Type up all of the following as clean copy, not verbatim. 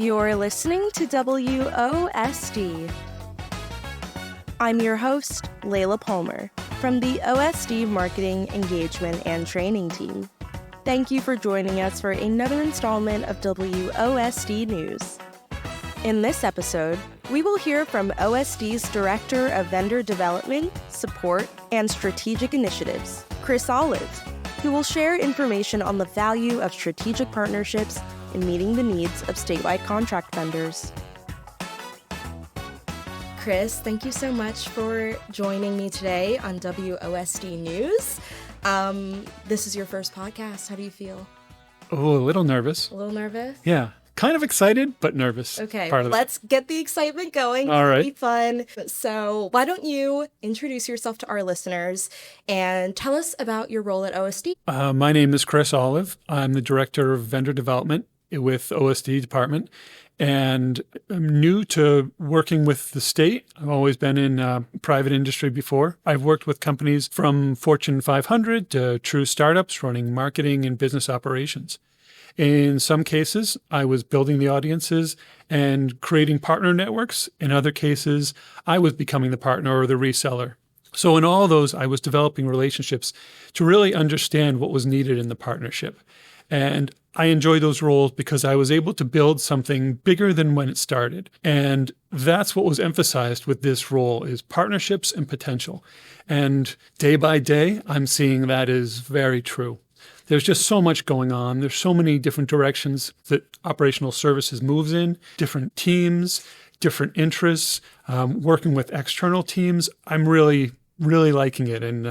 You're listening to WOSD. I'm your host, Layla Palmer, from the OSD Marketing, Engagement, and Training team. Thank you for joining us for another installment of WOSD News. In this episode, we will hear from OSD's Director of Vendor Development, Support, and Strategic Initiatives, Chris Olive, who will share information on the value of strategic partnerships in meeting the needs of statewide contract vendors. Chris, thank you so much for joining me today on WOSD News. This is your first podcast. How do you feel? Oh, a little nervous. A little nervous? Yeah. Kind of excited, but nervous. Okay, let's get the excitement going. All right. It'll be fun. So why don't you introduce yourself to our listeners and tell us about your role at OSD? My name is Chris Olive. I'm the Director of Vendor Development with OSD Department, and I'm new to working with the state. I've always been in private industry before. I've worked with companies from Fortune 500 to true startups running marketing and business operations. In some cases, I was building the audiences and creating partner networks. In other cases, I was becoming the partner or the reseller. So in all those, I was developing relationships to really understand what was needed in the partnership. And I enjoyed those roles because I was able to build something bigger than when it started. And that's what was emphasized with this role is partnerships and potential. And day by day, I'm seeing that is very true. There's just so much going on. There's so many different directions that operational services moves in, different teams, different interests, working with external teams. I'm really, really liking it and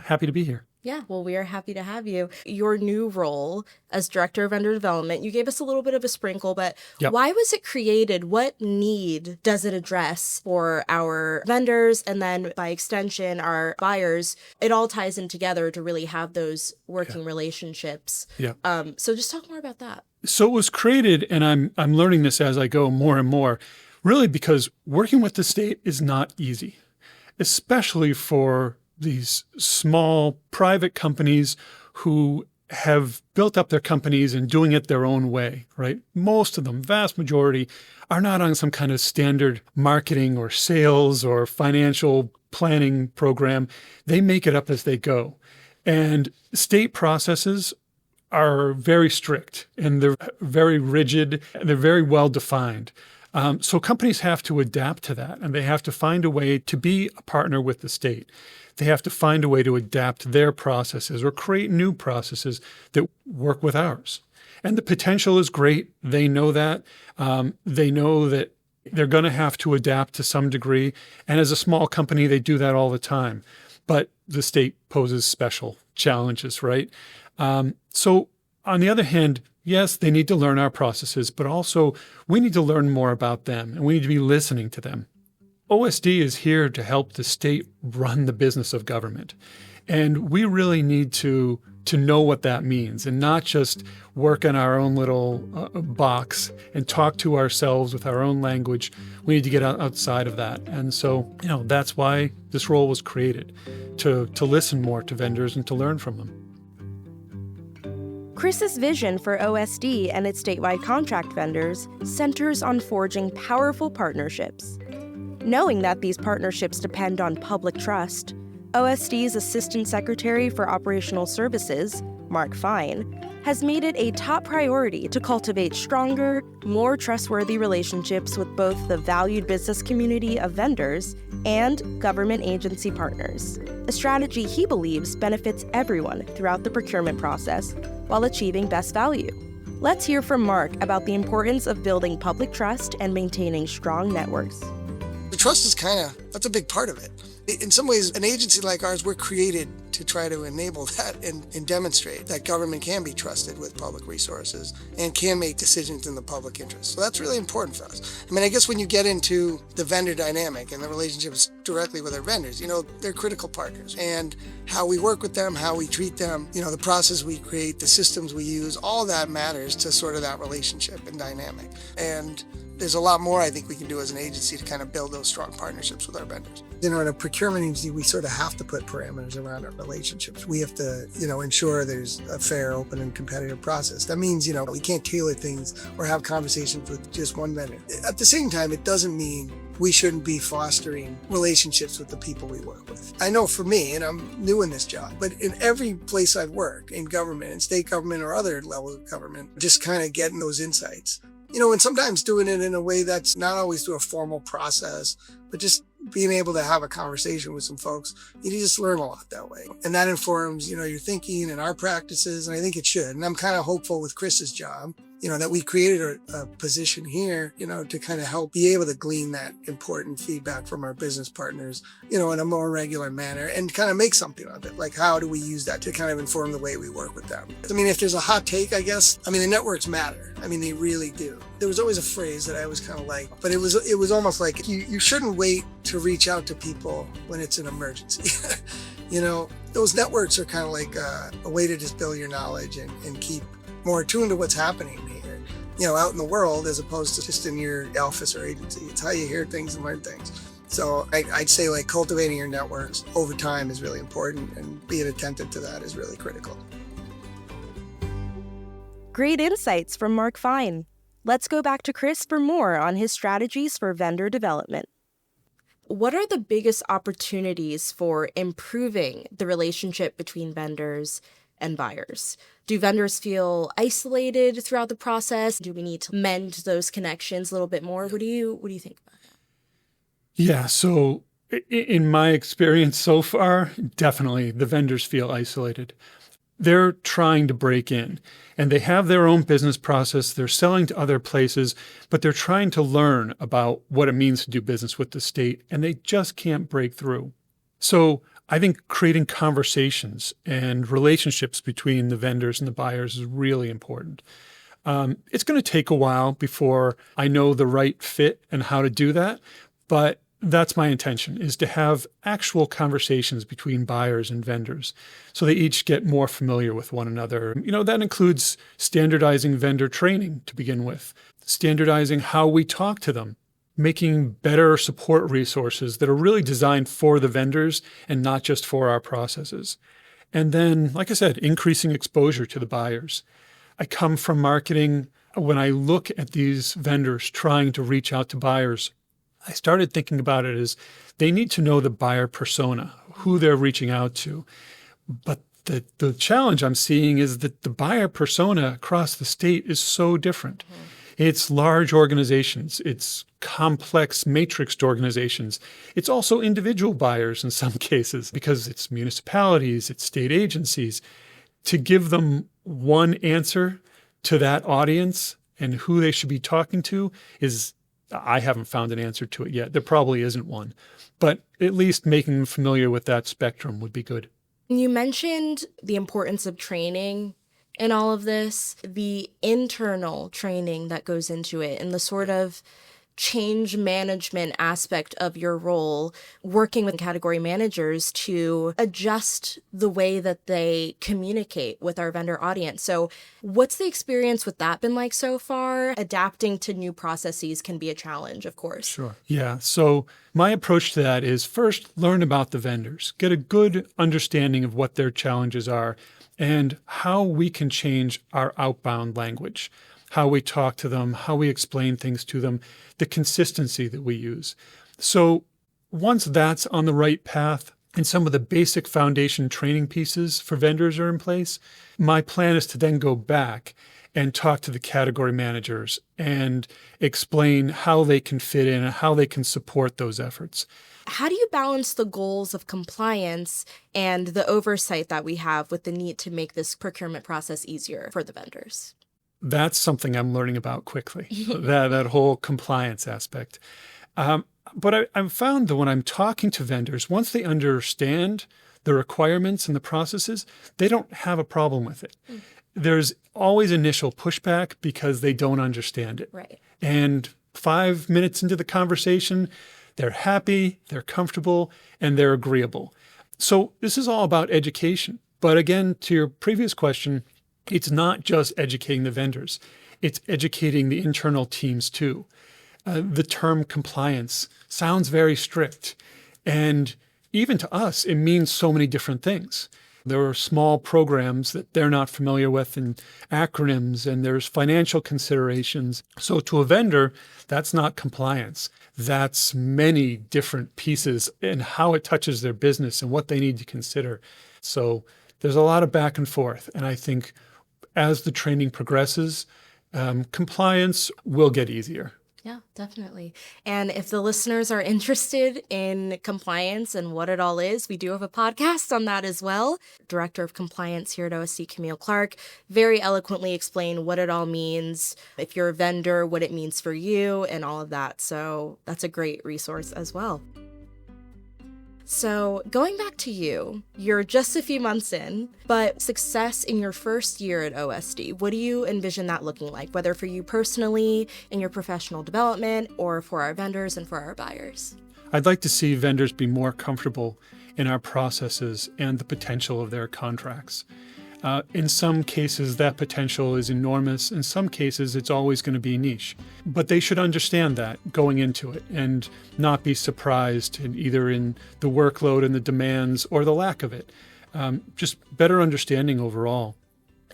happy to be here. Yeah, well, we are happy to have you. Your new role as Director of Vendor Development, you gave us a little bit of a sprinkle, but Why was it created? What need does it address for our vendors and then by extension, our buyers? It all ties in together to really have those working relationships. Yeah. So just talk more about that. So it was created, and I'm learning this as I go more and more, really because working with the state is not easy, especially for these small private companies who have built up their companies and doing it their own way, right? Most of them, vast majority, are not on some kind of standard marketing or sales or financial planning program. They make it up as they go. And state processes are very strict and they're very rigid and they're very well defined. So companies have to adapt to that and they have to find a way to be a partner with the state. They have to find a way to adapt their processes or create new processes that work with ours. And the potential is great. They know that. They know that they're going to have to adapt to some degree. And as a small company, they do that all the time. But the state poses special challenges, right? So on the other hand, yes, they need to learn our processes, but also we need to learn more about them and we need to be listening to them. OSD is here to help the state run the business of government. And we really need to know what that means and not just work in our own little box and talk to ourselves with our own language. We need to get outside of that. And so, that's why this role was created, to listen more to vendors and to learn from them. Chris's vision for OSD and its statewide contract vendors centers on forging powerful partnerships. Knowing that these partnerships depend on public trust, OSD's Assistant Secretary for Operational Services, Mark Fine, has made it a top priority to cultivate stronger, more trustworthy relationships with both the valued business community of vendors and government agency partners, a strategy he believes benefits everyone throughout the procurement process while achieving best value. Let's hear from Mark about the importance of building public trust and maintaining strong networks. The trust is that's a big part of it. In some ways, an agency like ours, we're created to try to enable that and demonstrate that government can be trusted with public resources and can make decisions in the public interest. So that's really important for us. I guess when you get into the vendor dynamic and the relationships directly with our vendors, they're critical partners. And how we work with them, how we treat them, the process we create, the systems we use, all that matters to sort of that relationship and dynamic. And there's a lot more I think we can do as an agency to kind of build those strong partnerships with our vendors. In a procurement agency, we sort of have to put parameters around our relationships. We have to, ensure there's a fair, open, and competitive process. That means, we can't tailor things or have conversations with just one vendor. At the same time, it doesn't mean we shouldn't be fostering relationships with the people we work with. I know for me, and I'm new in this job, but in every place I've worked, in government, in state government or other levels of government, just kind of getting those insights. And sometimes doing it in a way that's not always through a formal process, but just being able to have a conversation with some folks, you just learn a lot that way. And that informs, your thinking and our practices, and I think it should. And I'm kind of hopeful with Chris's job, that we created a position here, to kind of help be able to glean that important feedback from our business partners, in a more regular manner and kind of make something of it. Like, how do we use that to kind of inform the way we work with them? I mean, if there's a hot take, I guess, the networks matter. They really do. There was always a phrase that I was kind of like, but it was almost like you shouldn't wait to reach out to people when it's an emergency. Those networks are kind of like a way to just build your knowledge and keep more attuned to what's happening here, out in the world, as opposed to just in your office or agency. It's how you hear things and learn things. So I'd say like cultivating your networks over time is really important, and being attentive to that is really critical. Great insights from Mark Fine. Let's go back to Chris for more on his strategies for vendor development. What are the biggest opportunities for improving the relationship between vendors and buyers? Do vendors feel isolated throughout the process? Do we need to mend those connections a little bit more? What do you think about that? Yeah, so in my experience so far, definitely the vendors feel isolated. They're trying to break in, and they have their own business process. They're selling to other places, but they're trying to learn about what it means to do business with the state, and they just can't break through. So I think creating conversations and relationships between the vendors and the buyers is really important. It's going to take a while before I know the right fit and how to do that, but that's my intention, is to have actual conversations between buyers and vendors so they each get more familiar with one another. That includes standardizing vendor training to begin with, standardizing how we talk to them, making better support resources that are really designed for the vendors and not just for our processes. And then, like I said, increasing exposure to the buyers. I come from marketing. When I look at these vendors trying to reach out to buyers, I started thinking about it as they need to know the buyer persona, who they're reaching out to. But the challenge I'm seeing is that the buyer persona across the state is so different. Mm-hmm. It's large organizations. It's complex matrixed organizations. It's also individual buyers in some cases, because it's municipalities, it's state agencies. To give them one answer to that audience and who they should be talking to I haven't found an answer to it yet. There probably isn't one, but at least making them familiar with that spectrum would be good. You mentioned the importance of training in all of this, the internal training that goes into it, and the sort of change management aspect of your role, working with category managers to adjust the way that they communicate with our vendor audience. So what's the experience with that been like so far? Adapting to new processes can be a challenge, of course. Sure. Yeah. So my approach to that is first learn about the vendors, get a good understanding of what their challenges are and how we can change our outbound language, how we talk to them, how we explain things to them, the consistency that we use. So once that's on the right path and some of the basic foundation training pieces for vendors are in place, my plan is to then go back and talk to the category managers and explain how they can fit in and how they can support those efforts. How do you balance the goals of compliance and the oversight that we have with the need to make this procurement process easier for the vendors? That's something I'm learning about quickly, that whole compliance aspect. But I've found that when I'm talking to vendors, once they understand the requirements and the processes, they don't have a problem with it. There's always initial pushback because they don't understand it. Right. And 5 minutes into the conversation, they're happy, they're comfortable, and they're agreeable. So this is all about education. But again, to your previous question, it's not just educating the vendors. It's educating the internal teams too. The term compliance sounds very strict. And even to us, it means so many different things. There are small programs that they're not familiar with and acronyms, and there's financial considerations. So to a vendor, that's not compliance. That's many different pieces and how it touches their business and what they need to consider. So there's a lot of back and forth. And I think as the training progresses, compliance will get easier. Yeah, definitely. And if the listeners are interested in compliance and what it all is, we do have a podcast on that as well. Director of Compliance here at OSD, Camille Clark, very eloquently explained what it all means, if you're a vendor, what it means for you, and all of that. So that's a great resource as well. So going back to you, you're just a few months in, but success in your first year at OSD, what do you envision that looking like, whether for you personally, in your professional development, or for our vendors and for our buyers? I'd like to see vendors be more comfortable in our processes and the potential of their contracts. In some cases, that potential is enormous. In some cases, it's always going to be niche. But they should understand that going into it and not be surprised either in the workload and the demands or the lack of it. Just better understanding overall.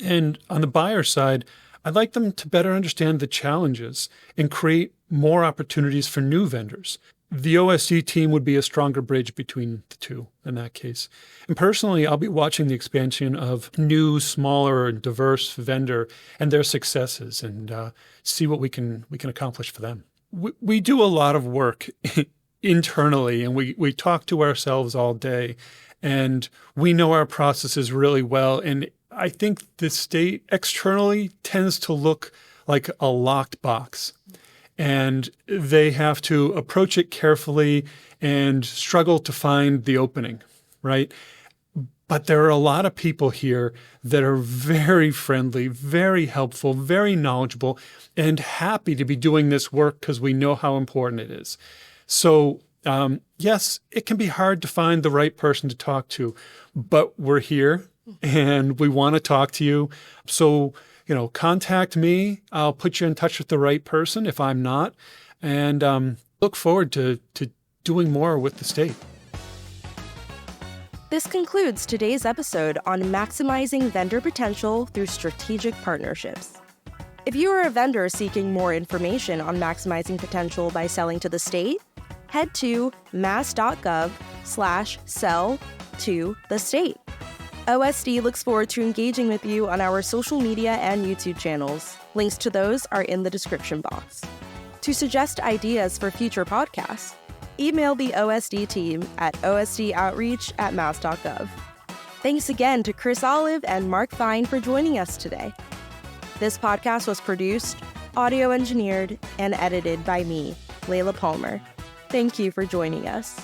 And on the buyer side, I'd like them to better understand the challenges and create more opportunities for new vendors. The OSD team would be a stronger bridge between the two in that case. And personally, I'll be watching the expansion of new, smaller, and diverse vendor and their successes and see what we can accomplish for them. We do a lot of work internally, and we talk to ourselves all day, and we know our processes really well. And I think the state externally tends to look like a locked box. And they have to approach it carefully and struggle to find the opening, right? But there are a lot of people here that are very friendly, very helpful, very knowledgeable, and happy to be doing this work because we know how important it is. So yes, it can be hard to find the right person to talk to, but we're here and we want to talk to you. So contact me. I'll put you in touch with the right person if I'm not, and look forward to doing more with the state. This concludes today's episode on maximizing vendor potential through strategic partnerships. If you are a vendor seeking more information on maximizing potential by selling to the state, head to mass.gov/sell-to-the-state. OSD looks forward to engaging with you on our social media and YouTube channels. Links to those are in the description box. To suggest ideas for future podcasts, email the OSD team at osdoutreach@mass.gov. Thanks again to Chris Olive and Mark Fine for joining us today. This podcast was produced, audio engineered, and edited by me, Layla Palmer. Thank you for joining us.